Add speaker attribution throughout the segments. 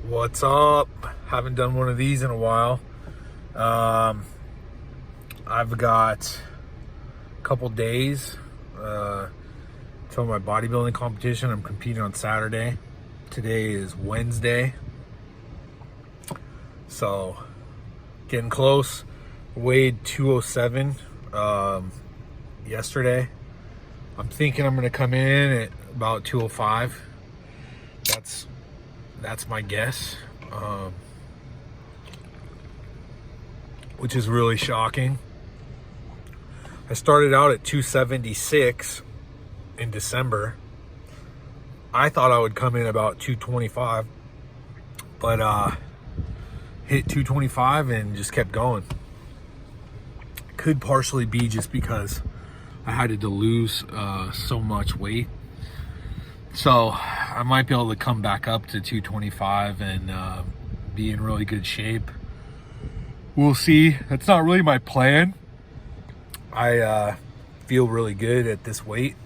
Speaker 1: What's up? Haven't done one of these in a while. I've got a couple days till my bodybuilding competition. I'm competing on Saturday. Today is Wednesday. So, getting close. Weighed 207 yesterday. I'm thinking I'm going to come in at about 205. That's my guess, which is really shocking. I started out at 276 in December. I thought I would come in about 225, but hit 225 and just kept going. Could partially be just because I had to lose so much weight. So I might be able to come back up to 225 and be in really good shape. We'll see. That's not really my plan. I feel really good at this weight,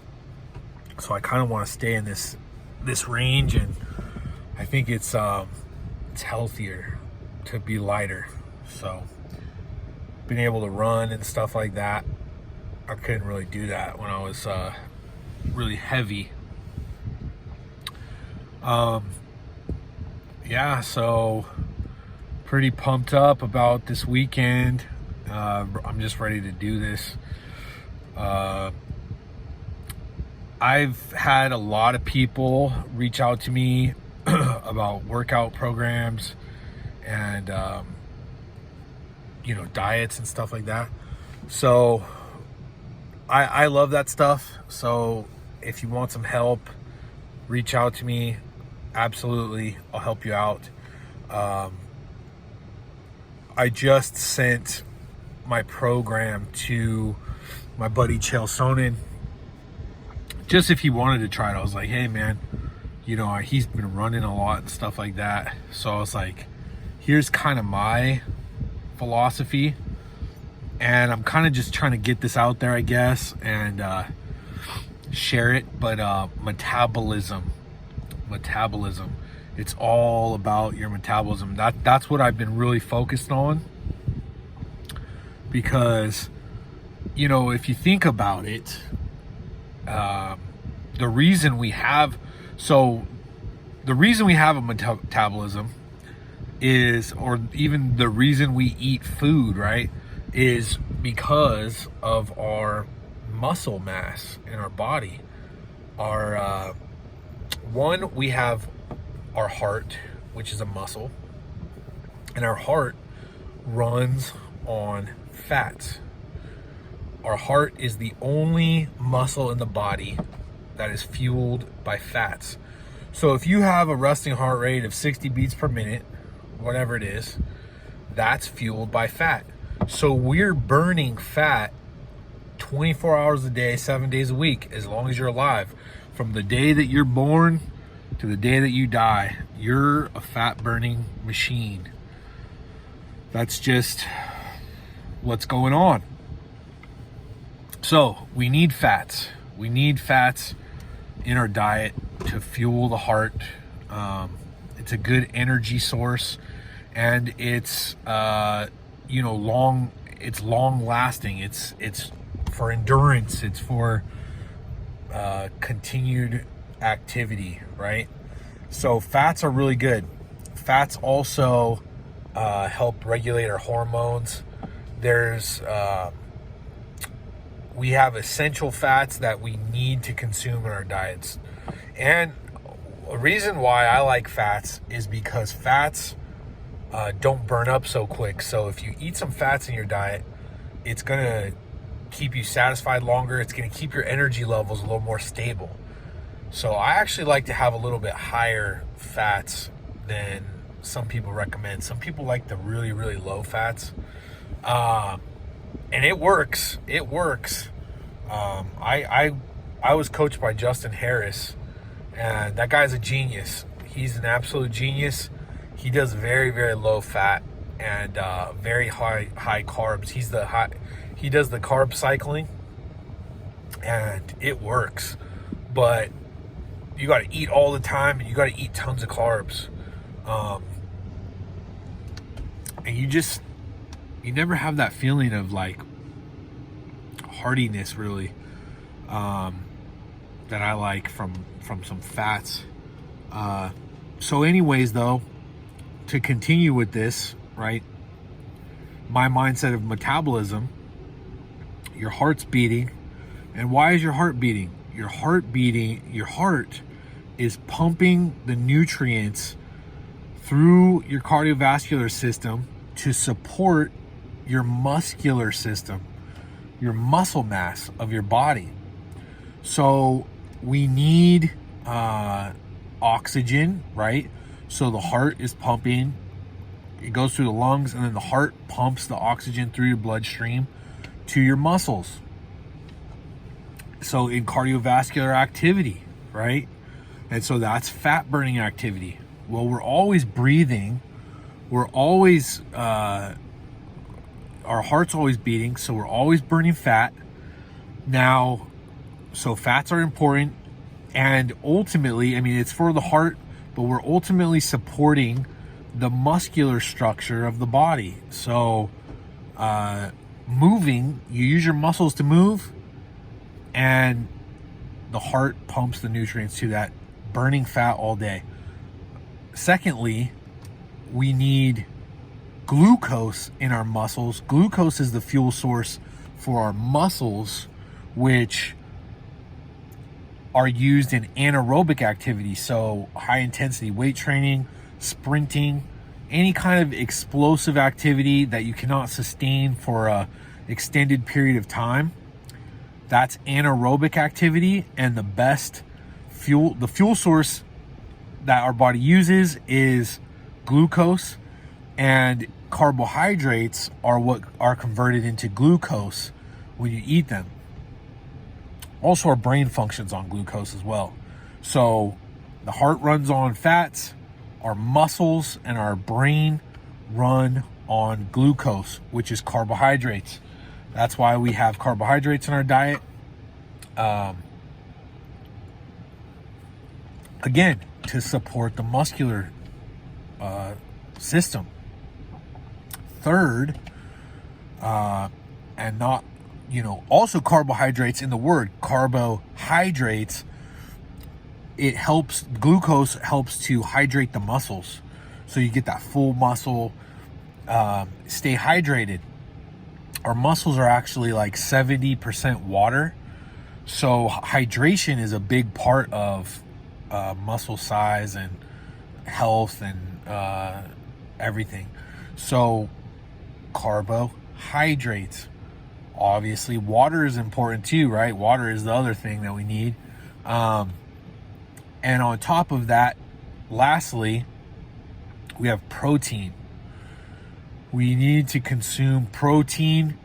Speaker 1: so I kind of want to stay in this range, and I think it's healthier to be lighter. So being able to run and stuff like that, I couldn't really do that when I was really heavy. Yeah, so pretty pumped up about this weekend. I'm just ready to do this. I've had a lot of people reach out to me about workout programs and diets and stuff like that. So I love that stuff. So if you want some help, reach out to me. Absolutely, I'll help you out. I just sent my program to my buddy Chael Sonnen, just if he wanted to try it. I was like, hey man, he's been running a lot and stuff like that. So I was like, here's kind of my philosophy, and I'm kind of just trying to get this out there, I guess, and share it. But metabolism, it's all about your metabolism. That's what I've been really focused on, because if you think about it, the reason we have a metabolism is, or even the reason we eat food, right, is because of our muscle mass in our body. We have our heart, which is a muscle, and our heart runs on fats. Our heart is the only muscle in the body that is fueled by fats. So if you have a resting heart rate of 60 beats per minute, whatever it is, that's fueled by fat. So we're burning fat 24 hours a day, 7 days a week, as long as you're alive. From the day that you're born to the day that you die, you're a fat burning machine. That's just what's going on. So we need fats. We need fats in our diet to fuel the heart. It's a good energy source, and it's long lasting. It's for endurance. It's for continued activity, right? So fats are really good. Fats also help regulate our hormones. We have essential fats that we need to consume in our diets. And a reason why I like fats is because fats don't burn up so quick. So if you eat some fats in your diet, it's going to keep you satisfied longer. It's going to keep your energy levels a little more stable. So I actually like to have a little bit higher fats than some people recommend. Some people like the really, really low fats. And it works. I was coached by Justin Harris, and that guy's a genius. He's an absolute genius. He does very, very low fat and very high carbs. He does the carb cycling, and it works. But you got to eat all the time, and you got to eat tons of carbs. And you never have that feeling of like heartiness really, that I like from some fats. So anyways, though, to continue with this, right? My mindset of metabolism, your heart's beating. And why is your heart beating? Your heart is pumping the nutrients through your cardiovascular system to support your muscular system, your muscle mass of your body. So we need oxygen, right? So the heart is pumping, it goes through the lungs, and then the heart pumps the oxygen through your bloodstream to your muscles. So in cardiovascular activity, right? And so that's fat burning activity. Well, we're always breathing. We're always, our heart's always beating. So we're always burning fat. Now, so fats are important. And ultimately, I mean, it's for the heart, but we're ultimately supporting the muscular structure of the body. So moving, you use your muscles to move, and the heart pumps the nutrients to that, burning fat all day. Secondly, we need glucose in our muscles. Glucose is the fuel source for our muscles, which are used in anaerobic activity. So high intensity weight training, sprinting, any kind of explosive activity that you cannot sustain for a extended period of time. That's anaerobic activity, and the fuel source that our body uses is glucose, and carbohydrates are what are converted into glucose when you eat them. Also, our brain functions on glucose as well. So the heart runs on fats, our muscles and our brain run on glucose, which is carbohydrates. That's why we have carbohydrates in our diet. Again, to support the muscular system. Third, and not, also carbohydrates in the word carbohydrates, glucose helps to hydrate the muscles. So you get that full muscle, stay hydrated. Our muscles are actually like 70% water. So hydration is a big part of muscle size and health and everything. So carbohydrates. Obviously, water is important too, right? Water is the other thing that we need. And on top of that, lastly, we have protein. We need to consume protein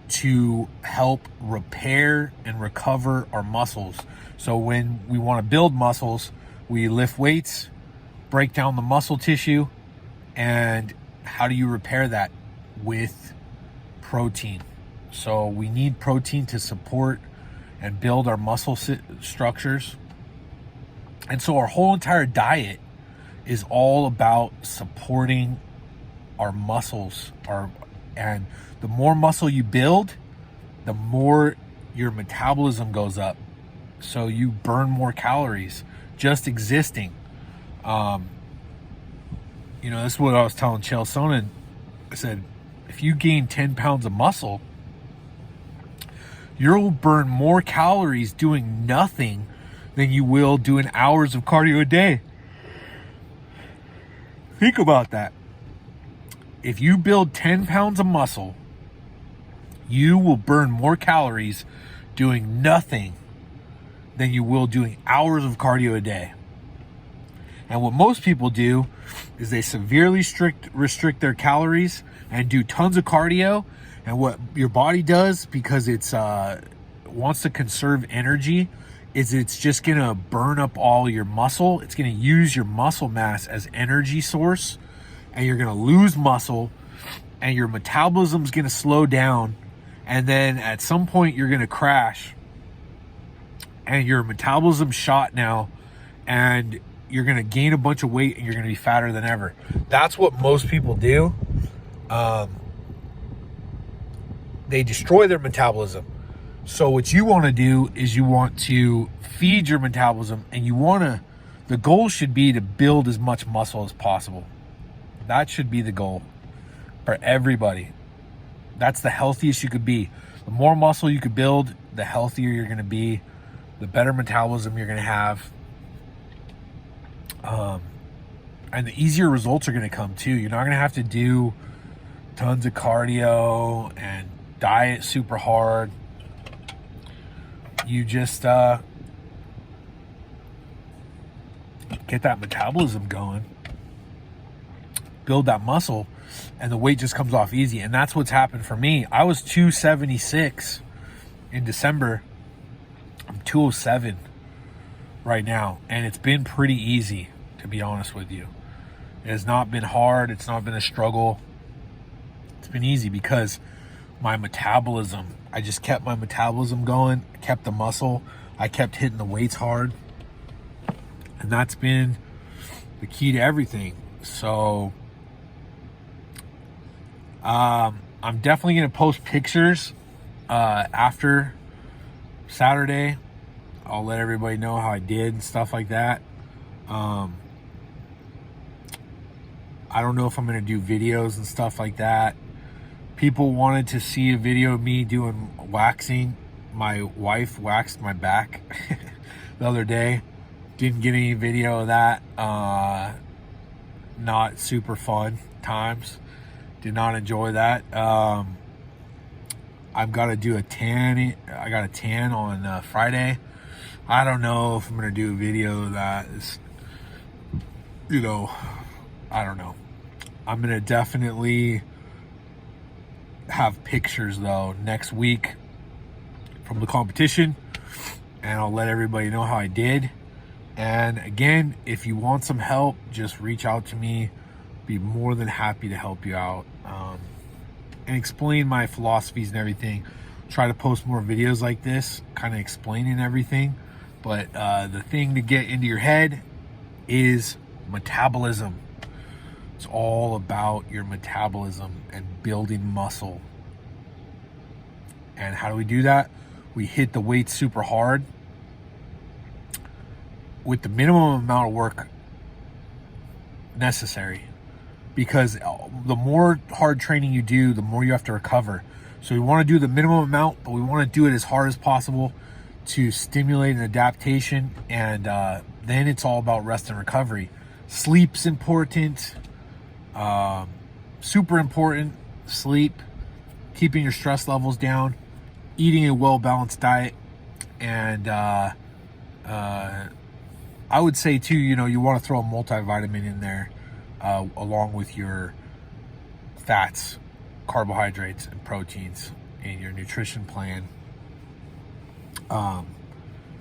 Speaker 1: to help repair and recover our muscles. So when we want to build muscles, we lift weights, break down the muscle tissue, and how do you repair that? With protein. So we need protein to support and build our muscle structures. And so our whole entire diet is all about supporting our muscles. And the more muscle you build, the more your metabolism goes up. So you burn more calories just existing. This is what I was telling Chael Sonnen. I said, if you gain 10 pounds of muscle, you'll burn more calories doing nothing than you will doing hours of cardio a day. Think about that. If you build 10 pounds of muscle, you will burn more calories doing nothing than you will doing hours of cardio a day. And what most people do is they severely restrict their calories and do tons of cardio. And what your body does, because it's wants to conserve energy, is it's just going to burn up all your muscle. It's going to use your muscle mass as energy source, and you're going to lose muscle, and your metabolism is going to slow down, and then at some point you're going to crash, and your metabolism shot now, and you're going to gain a bunch of weight and you're going to be fatter than ever. That's what most people do. They destroy their metabolism. So what you want to do is you want to feed your metabolism, and the goal should be to build as much muscle as possible. That should be the goal for everybody. That's the healthiest you could be. The more muscle you could build, the healthier you're going to be, the better metabolism you're going to have. And the easier results are going to come too. You're not going to have to do tons of cardio and diet super hard. You just get that metabolism going, build that muscle, and the weight just comes off easy. And that's what's happened for me. I was 276 in December. I'm 207 right now, and it's been pretty easy, to be honest with you. It has not been hard. It's not been a struggle. It's been easy because my metabolism, I just kept my metabolism going. I kept the muscle. I kept hitting the weights hard. And that's been the key to everything. So I'm definitely going to post pictures after Saturday. I'll let everybody know how I did and stuff like that. I don't know if I'm going to do videos and stuff like that. People wanted to see a video of me doing waxing. My wife waxed my back the other day. Didn't get any video of that. Not super fun times. Did not enjoy that. I've got to do a tan. I got a tan on Friday. I don't know if I'm going to do a video of that. It's, I don't know. I'm going to definitely have pictures though next week from the competition, and I'll let everybody know how I did. And again, if you want some help, just reach out to me. Be more than happy to help you out and explain my philosophies and everything. Try to post more videos like this, kind of explaining everything. But the thing to get into your head is metabolism. It's all about your metabolism and building muscle. And how do we do that? We hit the weight super hard with the minimum amount of work necessary. Because the more hard training you do, the more you have to recover. So we want to do the minimum amount, but we want to do it as hard as possible to stimulate an adaptation. And then it's all about rest and recovery. Sleep's important. Super important. Sleep, keeping your stress levels down, eating a well-balanced diet, and I would say too, you want to throw a multivitamin in there along with your fats, carbohydrates, and proteins in your nutrition plan,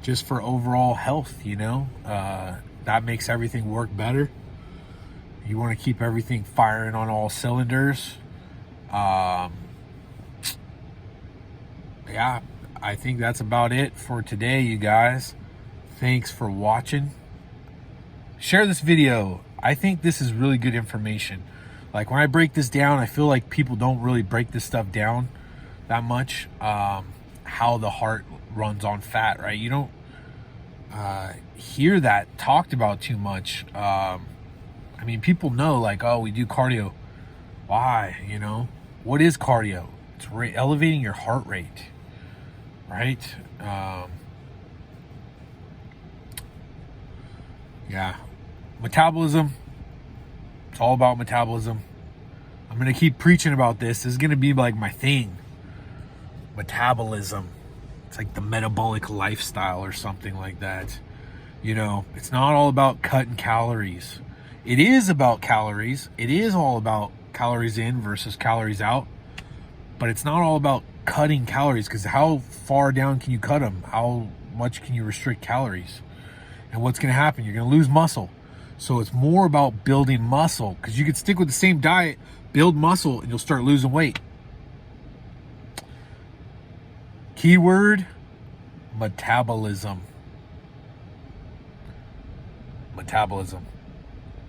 Speaker 1: just for overall health. That makes everything work better. You want to keep everything firing on all cylinders. Yeah, I think that's about it for today, you guys. Thanks for watching. Share this video. I think this is really good information. Like when I break this down, I feel like people don't really break this stuff down that much. How the heart runs on fat, right? You don't hear that talked about too much. People know, like, oh, we do cardio. Why? What is cardio? It's elevating your heart rate, right? Yeah. Metabolism. It's all about metabolism. I'm going to keep preaching about this. This is going to be like my thing. Metabolism. It's like the metabolic lifestyle or something like that. It's not all about cutting calories. It is about calories. It is all about calories in versus calories out. But it's not all about cutting calories, because how far down can you cut them? How much can you restrict calories? And what's going to happen? You're going to lose muscle. So it's more about building muscle, because you could stick with the same diet, build muscle, and you'll start losing weight. Keyword, metabolism. Metabolism.